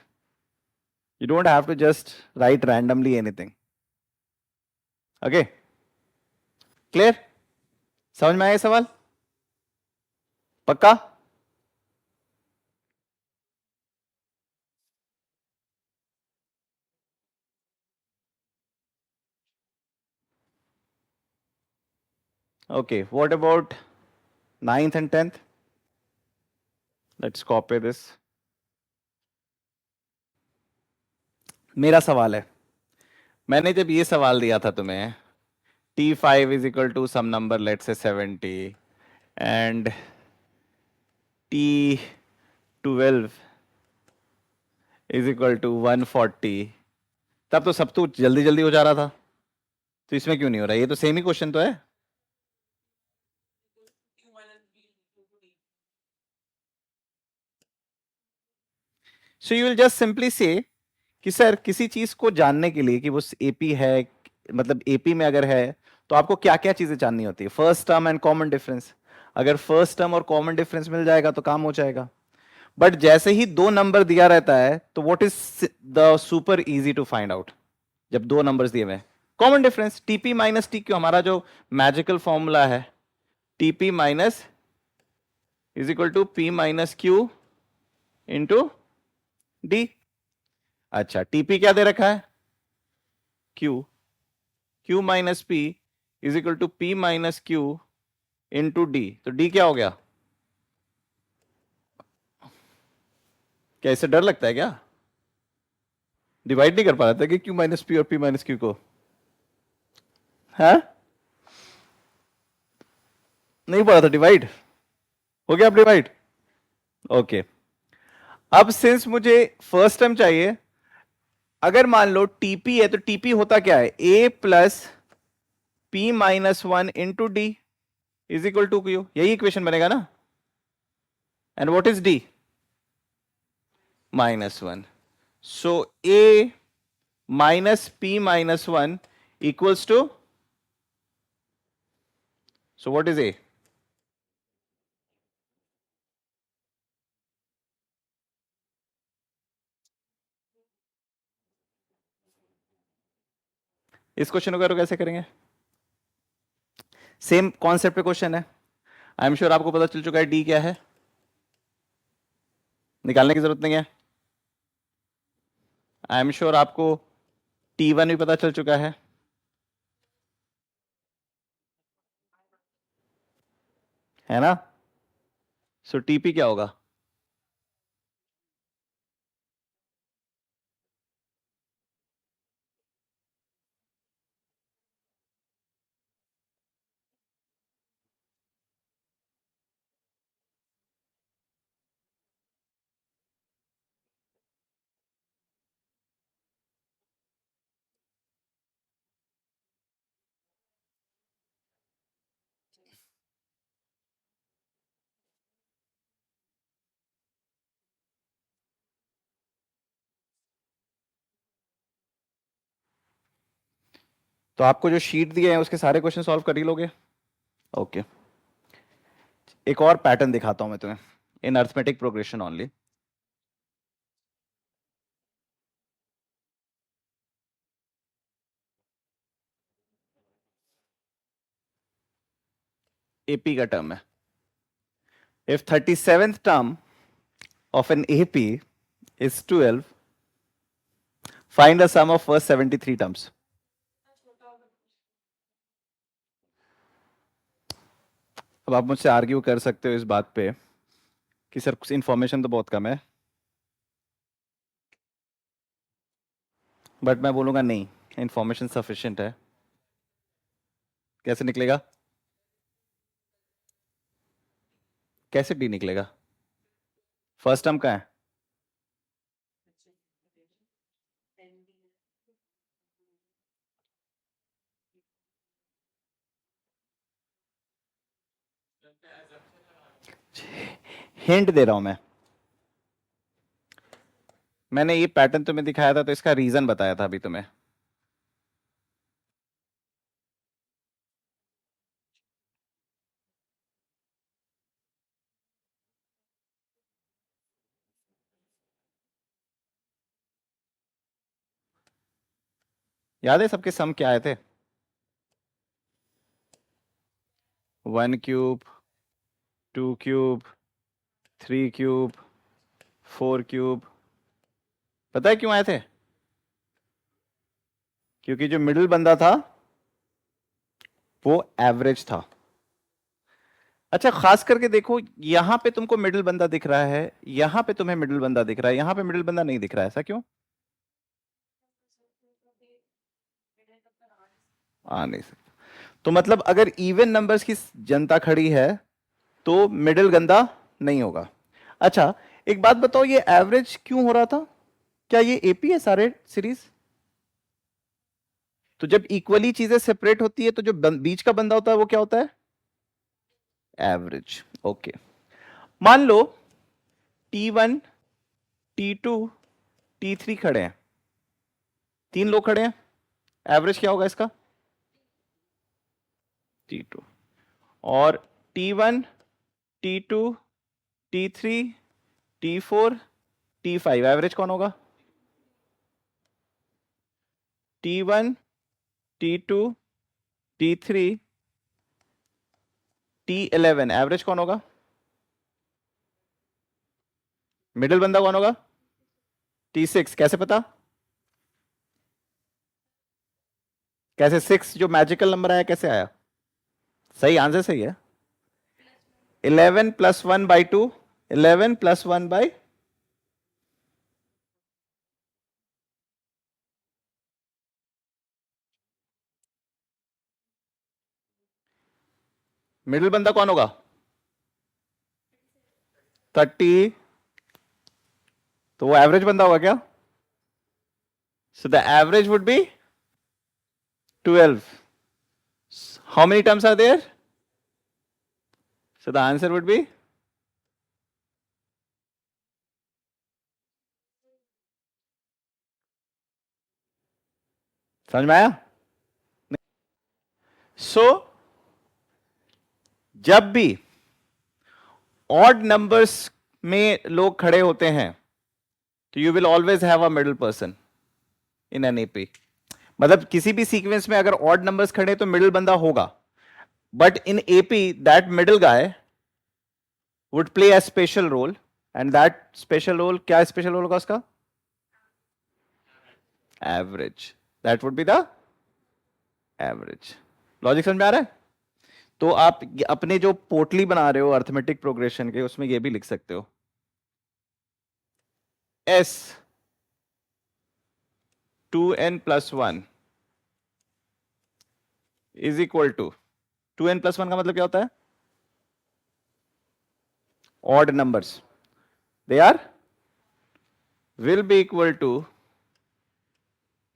you don't have to just write randomly anything. Okay? Clear? समझ में आया सवाल? पक्का? Okay, what about 9th and 10th? Let's copy this. मेरा सवाल है, मैंने जब ये सवाल दिया था तुम्हें, T5 is equal to some number, let's say 70, and T12 is equal to 140, तब तो सब तो जल्दी जल्दी हो जा रहा था, तो इसमें क्यों नहीं हो रहा? ये तो सेम ही क्वेश्चन तो है. So you will just simply से कि सर किसी चीज को जानने के लिए कि वो एपी है, मतलब एपी में अगर है तो आपको क्या क्या चीजें जाननी होती है, first term and common difference. अगर फर्स्ट टर्म और कॉमन डिफरेंस मिल जाएगा तो काम हो जाएगा. बट जैसे ही दो नंबर दिया रहता है तो what is the super easy to find out, जब दो नंबर्स दिए हुए, common difference. TP minus T Q हमारा जो मैजिकल फॉर्मूला है, TP minus is equal to P minus Q into D. अच्छा, टीपी क्या दे रखा है, Q, Q minus P is equal to P minus Q into D. तो D क्या हो गया? क्या इससे डर लगता है क्या? डिवाइड नहीं कर पा रहा था कि क्यू माइनस पी और पी माइनस क्यू को, है नहीं पढ़ा था डिवाइड, हो गया आप डिवाइड, ओके। अब सिंस मुझे फर्स्ट टर्म चाहिए, अगर मान लो टीपी है तो टीपी होता क्या है, A plus P minus one into D is equal to Q, यही इक्वेशन बनेगा ना। And what is D, minus one, so A minus P minus one equals two, so what is A, इस question को कैसे करेंगे, same concept पे question है, I am sure आपको पता चल चुका है डी क्या है, निकालने की जरूरत नहीं है। आई एम श्योर आपको टी वन भी पता चल चुका है ना। सो टीपी क्या होगा, तो आपको जो शीट दिए हैं उसके सारे क्वेश्चन सॉल्व कर ही लोगे, ओके। एक और पैटर्न दिखाता हूं मैं तुम्हें in arithmetic progression only. AP का टर्म है, if 37th term of an AP is 12, find the sum of first 73 terms. अब आप मुझसे आर्ग्यू कर सकते हो इस बात पे कि सर कुछ इंफॉर्मेशन तो बहुत कम है, बट मैं बोलूंगा नहीं, इंफॉर्मेशन सफिशिएंट है। कैसे निकलेगा, कैसे डी निकलेगा, फर्स्ट टर्म का है, हिंट दे रहा हूं मैं, मैंने ये पैटर्न तुम्हें दिखाया था तो इसका रीजन बताया था अभी तुम्हें। याद है सबके सम क्या आए थे, 1 क्यूब, 2 क्यूब, 3 क्यूब, 4 क्यूब। पता है क्यों आए थे, क्योंकि जो मिडिल बंदा था वो एवरेज था। अच्छा खास करके देखो, यहां पे तुमको मिडिल बंदा दिख रहा है, यहां पे तुम्हें मिडिल बंदा दिख रहा है, यहां पे मिडिल बंदा नहीं दिख रहा है, ऐसा क्यों, आ नहीं सकता। तो मतलब अगर इवन नंबर्स की जनता खड़ी है तो मिडिल गंदा नहीं होगा। अच्छा एक बात बताओ, ये एवरेज क्यों हो रहा था, क्या ये एपी है सारे सीरीज, तो जब इक्वली चीजें सेपरेट होती है तो जो बीच का बंदा होता है वो क्या होता है, एवरेज, ओके। मान लो T1, T2, T3 खड़े हैं, तीन लोग खड़े हैं, एवरेज क्या होगा इसका, T2। और T1, T2, T3, T4, T5 average कौन होगा, T1, T2, T3, T11 average कौन होगा, मिडिल बंदा कौन होगा, T6। कैसे पता, कैसे 6 जो मैजिकल नंबर आया कैसे आया, सही आंसर सही है, 11 + 1/2, 11 + 1/, मिडिल बंदा कौन होगा? 30, तो वो एवरेज बंदा होगा क्या? So the average would be 12. How many terms are there? So the answer would be, समझ में आया? सो जब भी ऑड नंबर्स में लोग खड़े होते हैं तो you will always have a middle person in an AP. मतलब किसी भी सीक्वेंस में अगर ऑड नंबर्स खड़े तो मिडिल बंदा होगा, but in AP that middle guy would play a special role, and that special role, क्या स्पेशल रोल होगा उसका? Average. That would be the average. Logic समझ में आ रहा है? तो आप अपने जो पोटली बना रहे हो अर्थमेटिक प्रोग्रेशन के, उसमें ये भी लिख सकते हो, s 2n+1 is equal to, 2n+1 का मतलब क्या होता है? Odd numbers, they are will be equal to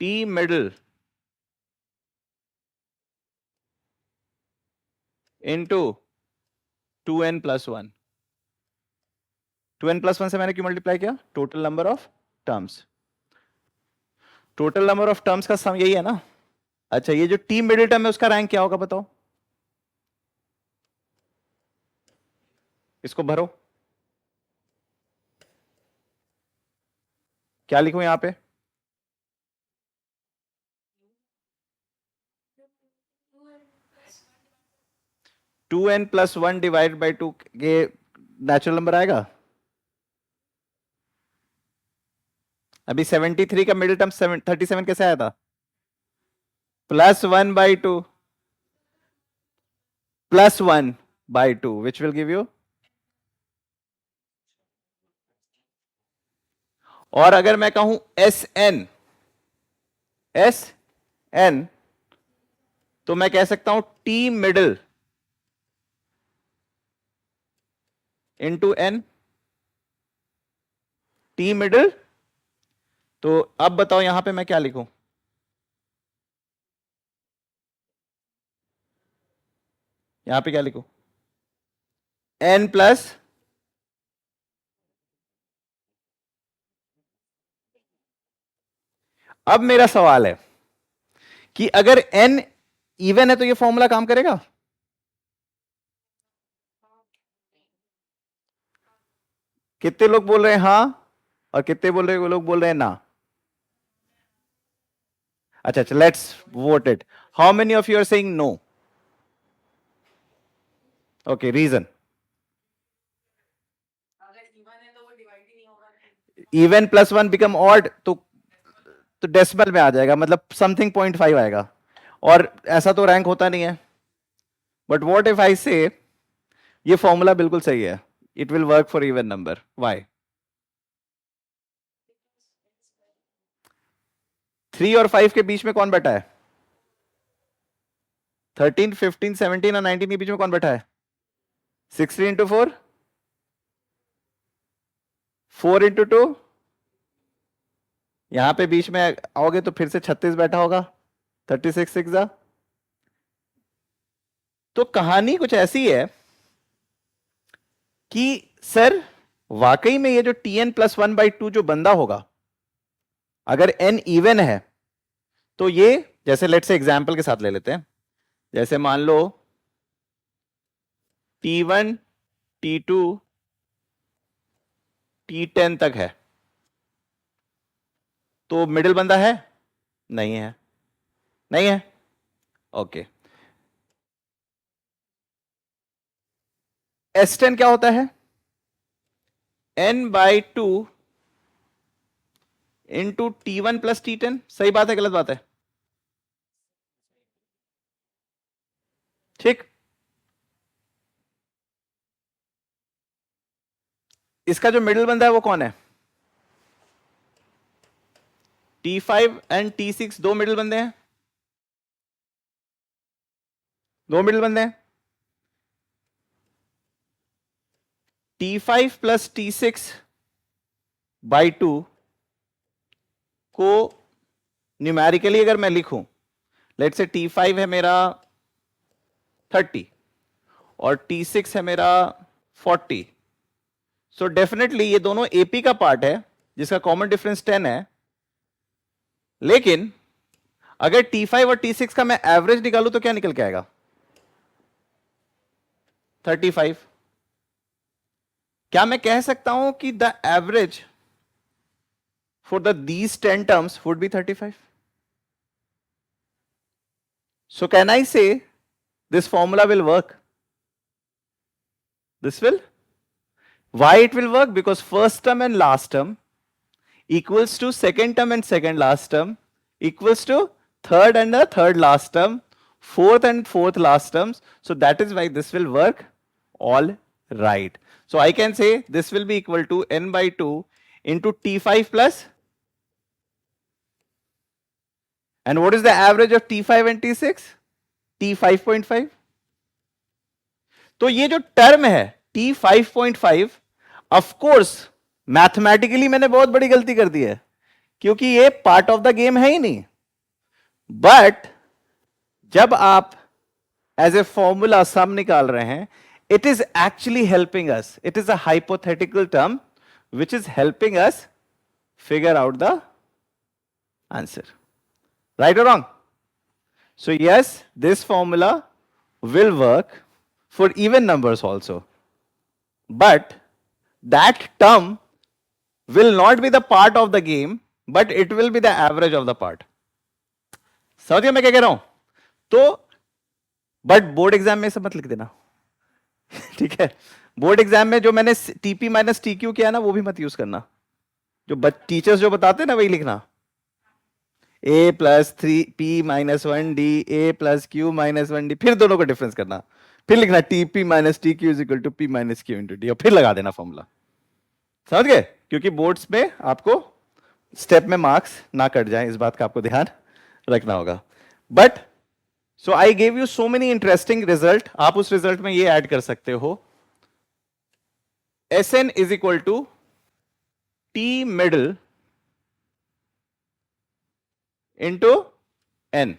t middle into 2n+1. 2n+1 से मैंने क्यों मल्टीप्लाई किया? Total number of terms. Total number of terms का सम यही है ना? अच्छा, ये जो टी मिडिल टर्म है उसका रैंक क्या होगा बताओ? इसको भरो. क्या लिखूं यहां पे? Two N plus one divide by two, ये नेचुरल नंबर आएगा. अभी 73 का मिडिल टर्म 37 कैसे आया था? +1/2 +1/2 which will give you. और अगर मैं कहूं एस एन, तो मैं कह सकता हूं T middle into N. T middle. तो अब बताओ यहां पे मैं क्या लिखूं? यहां पे क्या लिखूं? एन प्लस, अब मेरा सवाल है कि अगर एन इवन है तो ये फॉर्मूला काम करेगा? कितने लोग बोल रहे हैं हां, और कितने बोल रहे हैं, लोग बोल रहे हैं ना? अच्छा अच्छा, let's vote it. How many of you are saying no? Okay, reason. Even +1 become odd, तो डेसिमल में आ जाएगा, मतलब समथिंग 0.5 आएगा, और ऐसा तो रैंक होता नहीं है. बट व्हाट इफ आई से ये फॉर्मूला बिल्कुल सही है, it will work for even number. Why? 3 और 5 के बीच में कौन बैठा है? 13, 15, 17 और 19 के बीच में कौन बैठा है? 16 × 4, 4 × 2. यहां पे बीच में आओगे तो फिर से 36 बैठा होगा. 36 6 जा. तो कहानी कुछ ऐसी है कि सर वाकई में ये जो Tn+1/2 जो बंदा होगा, अगर n इवन है तो ये, जैसे लेट से एग्जांपल के साथ ले लेते हैं, जैसे मान लो T1 T2 T10 तक है, तो मिडिल बंदा है? नहीं है. नहीं है. ओके. S10 क्या होता है? n/2 into T1 + T10. सही बात है गलत बात है? ठीक. इसका जो मिडिल बंदा है वो कौन है? T5 एंड T6 दो मिडिल बंदे हैं. दो मिडिल बंदे हैं. T5 प्लस T6 बाई 2 को न्यूमेरिकली अगर मैं लिखूं, लेट्स से T5 है मेरा 30 और T6 है मेरा 40, सो डेफिनेटली ये दोनों AP का पार्ट है जिसका कॉमन डिफरेंस 10 है, लेकिन अगर T5 और T6 का मैं एवरेज निकालूं तो क्या निकल के आएगा? 35। क्या मैं कह सकता हूं कि the average for the these 10 terms would be 35? So can I say this formula will work? This will? Why it will work? Because first term and last term equals to second term and second last term equals to third and the third last term, fourth and fourth last terms. So that is why this will work all right. So I can say this will be equal to n by 2 into T5 plus, and what is the average of T5 and T6? T5.5. तो ये जो term है T5.5, of course mathematically मैंने बहुत बड़ी गलती कर दी है क्योंकि ये पार्ट ऑफ द गेम है ही नहीं, बट जब आप एज ए फॉर्मूला सम निकाल रहे हैं, it is actually helping us. It is a hypothetical term which is helping us figure out the answer. Right or wrong? So yes, this formula will work for even numbers also. But that term will not be the part of the game, but it will be the average of the part. समझिए मैं क्या कह रहा हूं? तो but board exam में सब मत लिख देना, ठीक है? बोर्ड एग्जाम में जो मैंने टीपी माइनस टीक्यू किया ना, वो भी मत यूज करना। जो टीचर्स जो बताते हैं ना, वही लिखना। a plus 3p minus 1d a plus q minus 1d, फिर दोनों का डिफरेंस करना, फिर लिखना TP minus T Q is equal to p minus Q into D, और फिर लगा देना फॉर्मूला। समझ गए? क्योंकि बोर्ड्स में आपको स्टेप में मार्क्स ना कट जाए, इस बात का आपको ध्यान रखना होगा। But so I gave you so many interesting result, आप उस रिजल्ट में ये ऐड कर सकते हो, Sn is equal to T middle into N.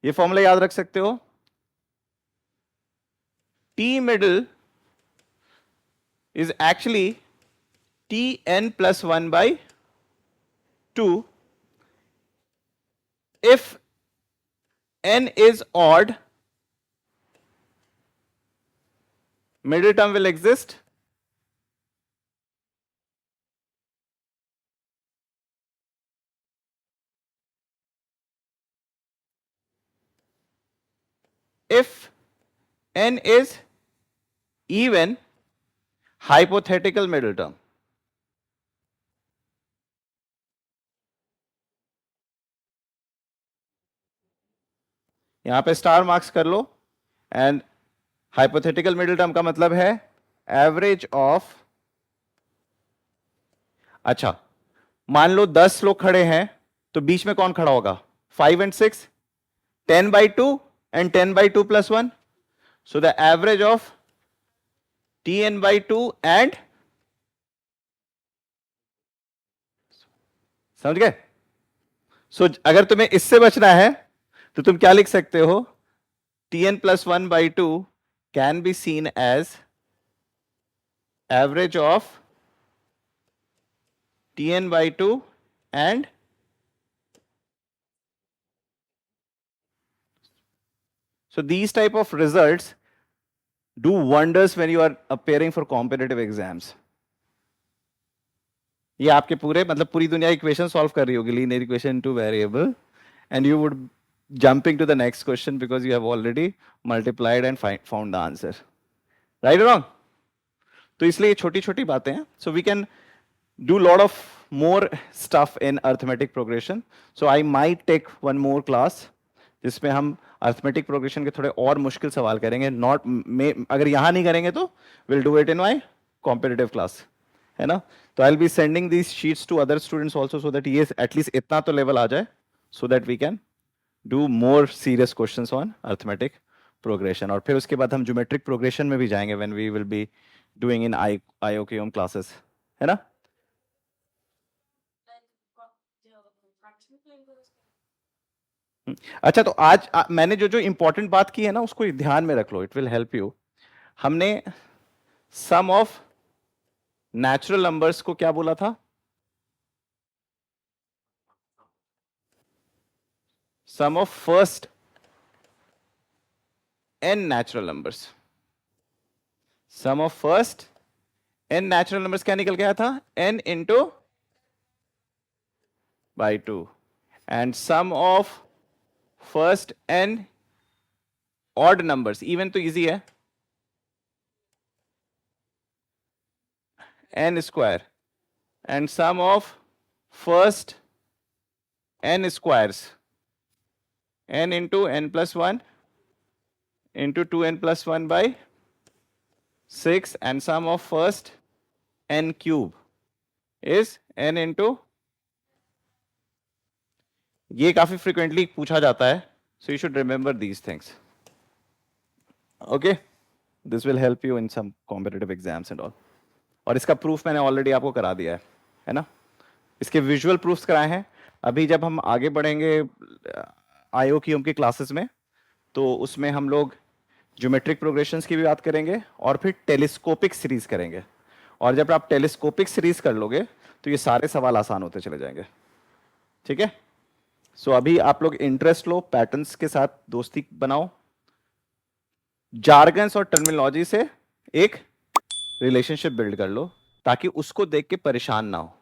ये फॉर्मूला याद रख सकते हो, T middle is actually T N plus 1 by 2 if n is odd, middle term will exist, if n is even, hypothetical middle term. यहां पे star marks कर लो, and hypothetical middle term का मतलब है एवरेज ऑफ, अच्छा मान लो 10 लोग खड़े हैं, तो बीच में कौन खड़ा होगा? 5 and 6, 10 by 2 and 10 by 2 plus 1, so the average of tn by 2 and, समझ गए? सो अगर तुम्हें इससे बचना है तो तुम क्या लिख सकते हो? tn plus 1 by 2 can be seen as average of tn by 2 and, so these type of results do wonders when you are appearing for competitive exams. ये आपके पूरे मतलब पूरी दुनिया इक्वेशन सॉल्व कर रही होगी, linear equation into variable, and you would jumping to the next question because you have already multiplied and found the answer. Right or wrong? तो इसलिए छोटी छोटी बातें हैं, so we can do lot of more stuff in arithmetic progression. So I might take one more class जिसमें हम arithmetic progression के थोड़े और मुश्किल सवाल करेंगे। नॉट अगर यहां नहीं करेंगे तो will do it in my competitive class, है ना? तो I will be sending these sheets to other students also, so that ये एटलीस्ट इतना तो लेवल आ जाए, so that we can do more serious questions on arithmetic progression. और फिर उसके बाद हम ज्योमेट्रिक प्रोग्रेशन में भी जाएंगे when we will be doing in IOQM classes, है ना? अच्छा, तो आज मैंने जो जो इंपॉर्टेंट बात की है ना उसको ध्यान में रख लो, इट विल हेल्प यू। हमने सम ऑफ नेचुरल नंबर्स को क्या बोला था? Sum of first n natural numbers. Sum of first n natural numbers क्या निकल गया था? n into by 2। And sum of first n odd numbers, even तो इजी है, n square. And sum of first n squares, n into n plus 1 into 2n plus 1 by 6, and sum of first n cube is n into, ये काफी frequently पूछा जाता है, so you should remember these things. Okay, this will help you in some competitive exams and all. और इसका proof मैंने already आपको करा दिया है ना? इसके विजुअल प्रूफ्स कराए हैं। अभी जब हम आगे बढ़ेंगे IOQM की क्लासेस में, तो उसमें हम लोग ज्योमेट्रिक प्रोग्रेशंस की भी बात करेंगे और फिर टेलीस्कोपिक सीरीज करेंगे। और जब आप टेलीस्कोपिक सीरीज कर लोगे तो ये सारे सवाल आसान होते चले जाएंगे। ठीक है? सो अभी आप लोग इंटरेस्ट लो, पैटर्न्स के साथ दोस्ती बनाओ, जार्गन्स और टर्मिनोलॉजी से एक रिलेशनशिप बिल्ड कर लो ताकि उसको देख के परेशान ना हो।